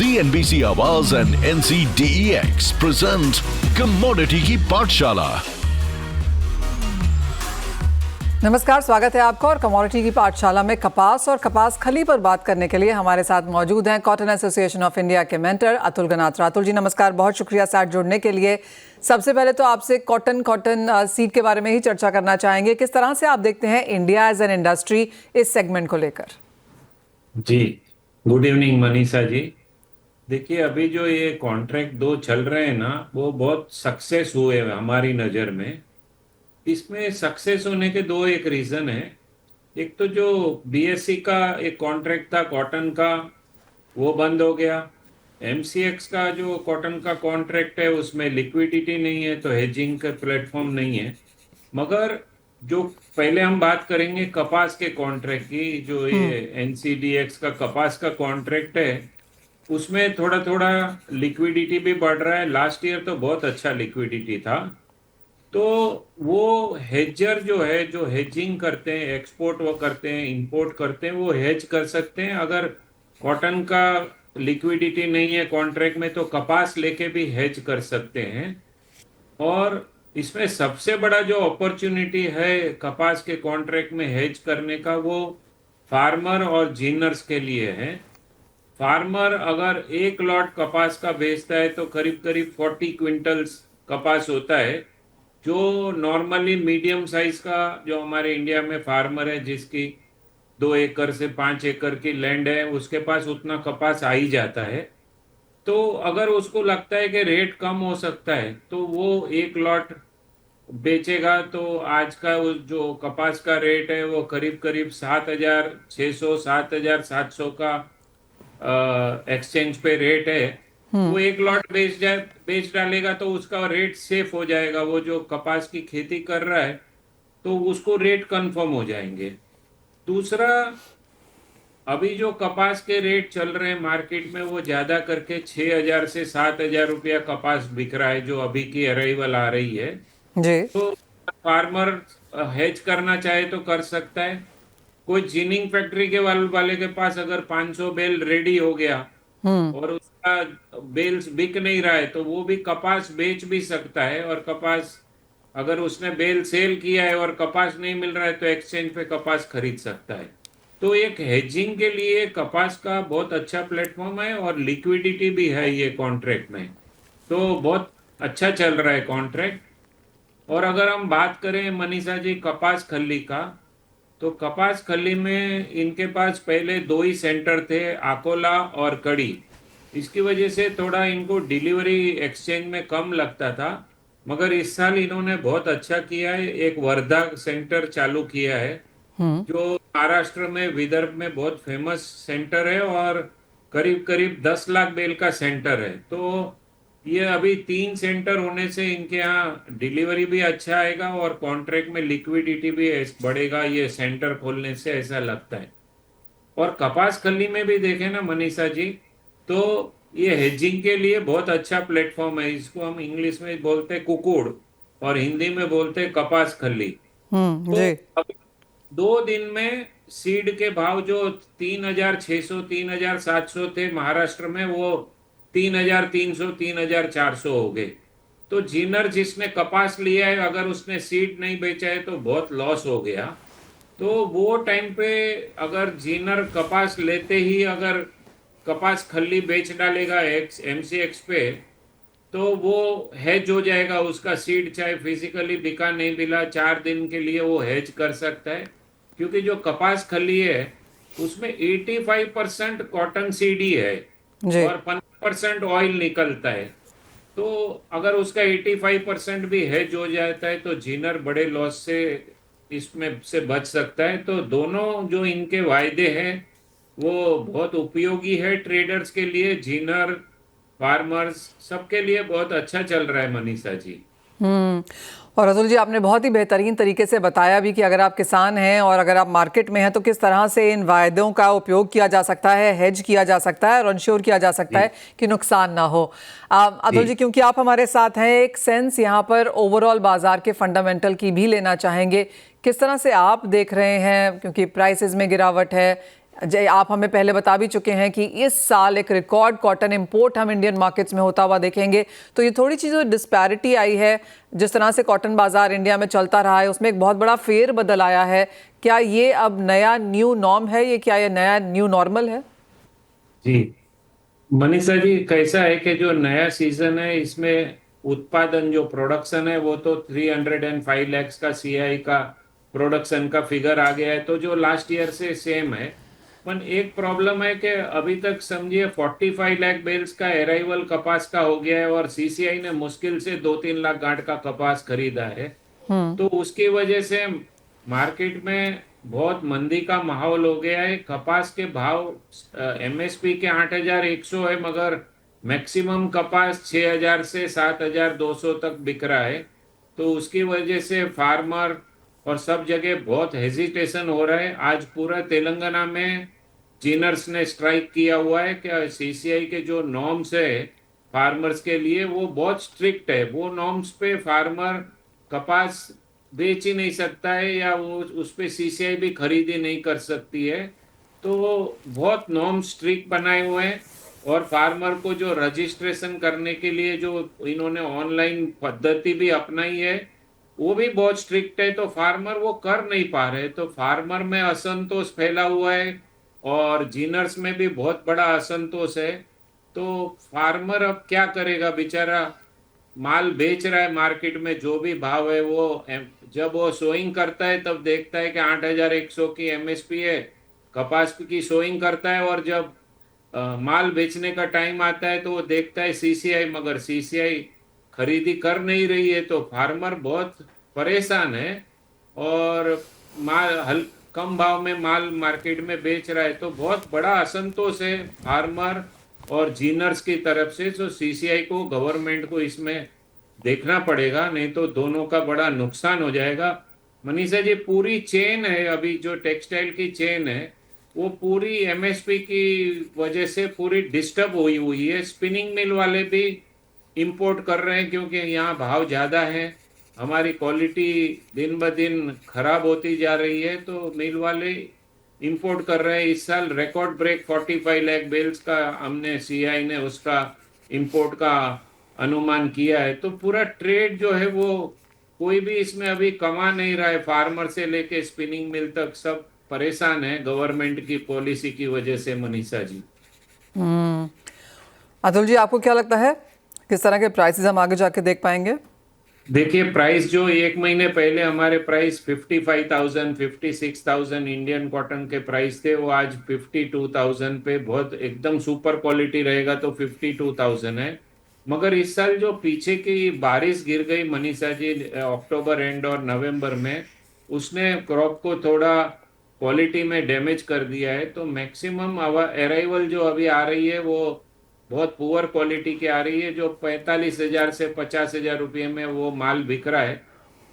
CNBC आवाज and NCDEX present commodity की पाठशाला। नमस्कार, स्वागत है आपका और कमोडिटी की पाठशाला में कपास और कपास खली पर बात करने के लिए हमारे साथ मौजूद हैं कॉटन एसोसिएशन ऑफ इंडिया के मेंटर अतुल गनात्रा। अतुल जी नमस्कार, बहुत शुक्रिया साथ जुड़ने के लिए। सबसे पहले तो आपसे कॉटन सीड के बारे में ही चर्चा करना चाहेंगे। किस तरह से आप देखते हैं इंडिया एज एन इंडस्ट्री इस सेगमेंट को लेकर? जी, गुड इवनिंग मनीषा जी। देखिए, अभी जो ये कॉन्ट्रैक्ट 2 चल रहे हैं ना, वो बहुत सक्सेस हुए हैं हमारी नज़र में। इसमें सक्सेस होने के एक रीज़न है। एक तो जो BSE का एक कॉन्ट्रैक्ट था कॉटन का, वो बंद हो गया। MCX का जो कॉटन का कॉन्ट्रैक्ट है उसमें लिक्विडिटी नहीं है, तो हेजिंग का प्लेटफॉर्म नहीं है। मगर जो पहले हम बात करेंगे कपास के कॉन्ट्रैक्ट की, जो ये NCDEX का कपास का कॉन्ट्रैक्ट है, उसमें थोड़ा थोड़ा लिक्विडिटी भी बढ़ रहा है। लास्ट ईयर तो बहुत अच्छा लिक्विडिटी था। तो वो हेजर जो है, जो हेजिंग करते हैं, एक्सपोर्ट वो करते हैं, इंपोर्ट करते हैं, वो हेज कर सकते हैं। अगर कॉटन का लिक्विडिटी नहीं है कॉन्ट्रैक्ट में, तो कपास लेके भी हेज कर सकते हैं। और इसमें सबसे बड़ा जो अपॉर्चुनिटी है कपास के कॉन्ट्रैक्ट में हेज करने का, वो फार्मर और जीनर्स के लिए है। फार्मर अगर 1 लॉट कपास का बेचता है तो करीब करीब 40 क्विंटल्स कपास होता है। जो नॉर्मली मीडियम साइज का जो हमारे इंडिया में फार्मर है, जिसकी 2 एकड़ से 5 एकड़ की लैंड है, उसके पास उतना कपास आ ही जाता है। तो अगर उसको लगता है कि रेट कम हो सकता है, तो वो 1 लॉट बेचेगा। तो आज का जो कपास का रेट है वो करीब करीब 7,600 7,700 का एक्सचेंज पे रेट है। वो 1 लॉट बेच डालेगा तो उसका रेट सेफ हो जाएगा। वो जो कपास की खेती कर रहा है तो उसको रेट कंफर्म हो जाएंगे। दूसरा, अभी जो कपास के रेट चल रहे हैं मार्केट में, वो ज्यादा करके 6,000 से 7,000 रुपया कपास बिक रहा है, जो अभी की अराइवल आ रही है जी। तो फार्मर हेज करना चाहे तो कर सकता है। कोई जिनिंग फैक्ट्री के वाले के पास अगर 500 बेल रेडी हो गया और उसका बेल्स बिक नहीं रहा है, तो वो भी कपास बेच भी सकता है। और कपास अगर उसने बेल सेल किया है और कपास नहीं मिल रहा है, तो एक्सचेंज पे कपास खरीद सकता है। तो एक हेजिंग के लिए कपास का बहुत अच्छा प्लेटफॉर्म है और लिक्विडिटी भी है ये कॉन्ट्रैक्ट में। तो बहुत अच्छा चल रहा है कॉन्ट्रैक्ट। और अगर हम बात करें मनीषा जी कपास खल्ली का, तो कपास खल्ली में इनके पास पहले 2 ही सेंटर थे, अकोला और कड़ी। इसकी वजह से थोड़ा इनको डिलीवरी एक्सचेंज में कम लगता था। मगर इस साल इन्होंने बहुत अच्छा किया है, एक वर्धा सेंटर चालू किया है, जो महाराष्ट्र में विदर्भ में बहुत फेमस सेंटर है और करीब करीब 10 लाख बेल का सेंटर है। तो ये अभी 3 सेंटर होने से इनके यहाँ डिलीवरी भी अच्छा आएगा और कॉन्ट्रैक्ट में लिक्विडिटी भी बढ़ेगा, ये सेंटर खोलने से ऐसा लगता है। और कपास खल्ली में भी देखें ना मनीषा जी, तो ये हेजिंग के लिए बहुत अच्छा प्लेटफॉर्म है। इसको हम इंग्लिश में बोलते हैं कुकुड़ और हिंदी में बोलते हैं कपास खल्ली। तो अभी 2 दिन में सीड के भाव जो 3,600 3,700 थे महाराष्ट्र में, वो 3,300 3,400 हो गए। तो जीनर जिसने कपास लिया है, अगर उसने सीड नहीं बेचा है तो बहुत लॉस हो गया। तो वो टाइम पे अगर जीनर कपास लेते ही अगर कपास खल्ली बेच डालेगा MCX पे, तो वो हेज हो जाएगा। उसका सीड चाहे फिजिकली बिका नहीं बिला, 4 दिन के लिए वो हेज कर सकता है। क्योंकि जो कपास खल्ली है उसमें 85% कॉटन सीड ही है और 15% ऑयल निकलता है। तो अगर उसका 85% भी हेज हो जाता है तो जीनर बड़े लॉस से इसमें से बच सकता है। तो दोनों जो इनके वायदे हैं वो बहुत उपयोगी है ट्रेडर्स के लिए, जीनर फार्मर्स सबके लिए बहुत अच्छा चल रहा है मनीषा जी। और अतुल जी, आपने बहुत ही बेहतरीन तरीके से बताया भी कि अगर आप किसान हैं और अगर आप मार्केट में हैं तो किस तरह से इन वायदों का उपयोग किया जा सकता है, हेज किया जा सकता है और इंश्योर किया जा सकता है कि नुकसान ना हो। अतुल जी, क्योंकि आप हमारे साथ हैं, एक सेंस यहाँ पर ओवरऑल बाजार के फंडामेंटल की भी लेना चाहेंगे। किस तरह से आप देख रहे हैं, क्योंकि प्राइसेस में गिरावट है, जय, आप हमें पहले बता भी चुके हैं कि इस साल एक रिकॉर्ड कॉटन इंपोर्ट हम इंडियन मार्केट्स में होता हुआ देखेंगे। तो ये थोड़ी सी जो डिस्पैरिटी आई है, जिस तरह से कॉटन बाजार इंडिया में चलता रहा है, उसमें एक बहुत बड़ा फेर बदल आया है। क्या ये अब नया न्यू नॉर्म है, ये क्या ये नया न्यू नॉर्मल है? जी मनीषा जी, कैसा है कि जो नया सीजन है इसमें उत्पादन जो प्रोडक्शन है वो तो 305 lakhs का सीआई का प्रोडक्शन का फिगर आ गया है, तो जो लास्ट ईयर से सेम है। पर एक प्रॉब्लम है कि अभी तक समझिए 45 लाख बेल्स का अराइवल कपास का हो गया है और सीसीआई ने मुश्किल से 2-3 लाख गांठ का कपास खरीदा है। तो उसकी वजह से मार्केट में बहुत मंदी का माहौल हो गया है। कपास के भाव एमएसपी के 8,100 है, मगर मैक्सिमम कपास 6,000 से 7,200 तक बिक रहा है। तो उसकी वजह से फार्मर और सब जगह बहुत हेजिटेशन हो रहा है। आज पूरा तेलंगाना में जीनर्स ने स्ट्राइक किया हुआ है कि सीसीआई के जो नॉर्म्स है फार्मर्स के लिए वो बहुत स्ट्रिक्ट है। वो नॉर्म्स पे फार्मर कपास बेच ही नहीं सकता है या वो उस पे सीसीआई भी खरीदी नहीं कर सकती है। तो वो बहुत नॉर्म स्ट्रिक्ट बनाए हुए हैं और फार्मर को जो रजिस्ट्रेशन करने के लिए जो इन्होंने ऑनलाइन पद्धति भी अपनाई है वो भी बहुत स्ट्रिक्ट है। तो फार्मर वो कर नहीं पा रहे, तो फार्मर में असंतोष फैला हुआ है और जीनर्स में भी बहुत बड़ा असंतोष है। तो फार्मर अब क्या करेगा बेचारा, माल बेच रहा है मार्केट में जो भी भाव है वो जब वो सोइंग करता है तब देखता है कि 8,100 की एमएसपी है, कपास की सोइंग करता है, और जब माल बेचने का टाइम आता है तो वो देखता है सीसीआई, मगर सीसीआई खरीदी कर नहीं रही है। तो फार्मर बहुत परेशान है और माल कम भाव में माल मार्केट में बेच रहा है। तो बहुत बड़ा असंतोष है फार्मर और जीनर्स की तरफ से। तो सीसीआई को, गवर्नमेंट को इसमें देखना पड़ेगा, नहीं तो दोनों का बड़ा नुकसान हो जाएगा। मनीषा जी, पूरी चेन है, अभी जो टेक्सटाइल की चेन है वो पूरी एमएसपी की वजह से पूरी डिस्टर्ब हुई है। स्पिनिंग मिल वाले भी इंपोर्ट कर रहे हैं क्योंकि यहाँ भाव ज़्यादा है, हमारी क्वालिटी दिन ब दिन खराब होती जा रही है, तो मिल वाले इंपोर्ट कर रहे हैं। इस साल रिकॉर्ड ब्रेक 45 लाख बेल्स का हमने सीआई ने उसका इंपोर्ट का अनुमान किया है। तो पूरा ट्रेड जो है वो कोई भी इसमें अभी कमा नहीं रहा है, फार्मर से लेके स्पिनिंग मिल तक सब परेशान है गवर्नमेंट की पॉलिसी की वजह से। मनीषा जी, अतुल जी, आपको क्या लगता है किस तरह के प्राइसेस हम आगे जाके देख पाएंगे? देखिए, प्राइस जो एक महीने पहले हमारे प्राइस 55,000 56,000 इंडियन कॉटन के प्राइस थे, वो आज 52,000 पे, बहुत एकदम सुपर क्वालिटी रहेगा तो 52,000 है। मगर इस साल जो पीछे की बारिश गिर गई मनीषा जी अक्टूबर एंड और नवंबर में, उसने क्रॉप को थोड़ा क्वालिटी में डैमेज कर दिया है। तो मैक्सिमम अराइवल जो अभी आ रही है वो बहुत पुअर क्वालिटी की आ रही है, जो 45,000 से 50,000 रुपये में वो माल बिक रहा है।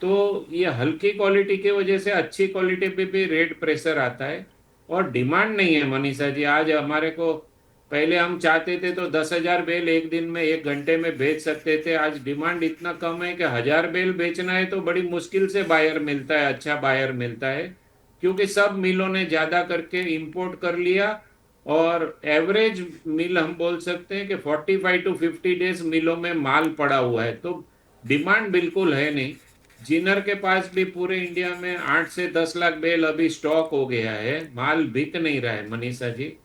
तो ये हल्की क्वालिटी की वजह से अच्छी क्वालिटी पे भी रेट प्रेशर आता है और डिमांड नहीं है मनीषा जी। आज हमारे को, पहले हम चाहते थे तो 10,000 बेल एक दिन में 1 घंटे में बेच सकते थे, आज डिमांड इतना कम है कि 1,000 बेल बेचना है तो बड़ी मुश्किल से बायर मिलता है, अच्छा बायर मिलता है, क्योंकि सब मिलों ने ज़्यादा करके इंपोर्ट कर लिया। और एवरेज मिल हम बोल सकते हैं कि 45 to 50 डेज मिलों में माल पड़ा हुआ है, तो डिमांड बिल्कुल है नहीं। जिनर के पास भी पूरे इंडिया में 8 से 10 लाख बेल अभी स्टॉक हो गया है, माल बिक नहीं रहा है मनीषा जी।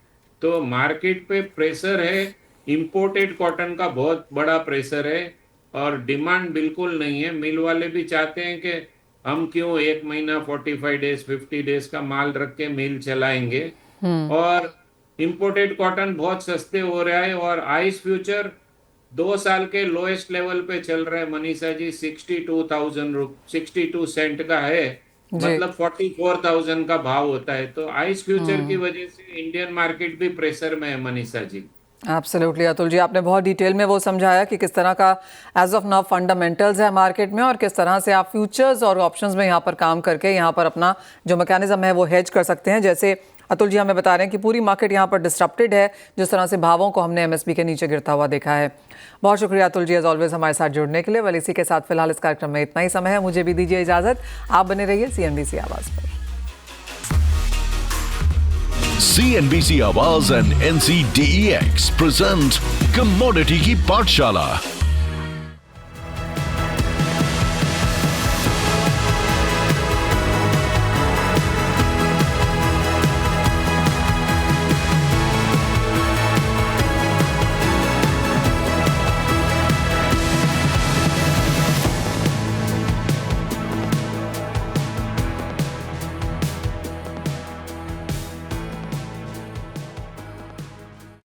तो मार्केट पे प्रेशर है, इंपोर्टेड कॉटन का बहुत बड़ा प्रेशर है और डिमांड बिल्कुल नहीं है। मिल वाले भी चाहते हैं कि हम क्यों 1 महीना 45 डेज 50 डेज का माल रख के मिल चलाएंगे। और इंपोर्टेड कॉटन बहुत सस्ते हो रहा है और आइस फ्यूचर 2 साल के लोएस्ट लेवल पे चल रहा है मनीषा जी, 62 सेंट का है, मतलब 44,000 का भाव होता है। तो आइस फ्यूचर की वजह से इंडियन मार्केट भी प्रेशर में है मनीषा जी। एब्सोल्युटली अतुल जी, आपने बहुत डिटेल में वो समझाया कि किस तरह का एज ऑफ नाउ फंडामेंटल्स है मार्केट में और किस तरह से आप फ्यूचर्स और ऑप्शंस में यहाँ पर काम करके यहाँ पर अपना जो मैकेनिज्म है वो हेज कर सकते हैं। जैसे अतुल जी हमें बता रहे हैं कि पूरी मार्केट यहाँ पर डिस्टर्प्टेड है, जिस तरह से भावों को हमने एमएसपी के नीचे गिरता हुआ देखा है। बहुत शुक्रिया अतुल जी एज ऑलवेज हमारे साथ जुड़ने के लिए। वेल, इसी के साथ फिलहाल इस कार्यक्रम में इतना ही समय है, मुझे भी दीजिए इजाजत। आप बने रहिए CNBC आवाज़ पर। CNBC आवाज एंड NCDEX present कमोडिटी की पाठशाला।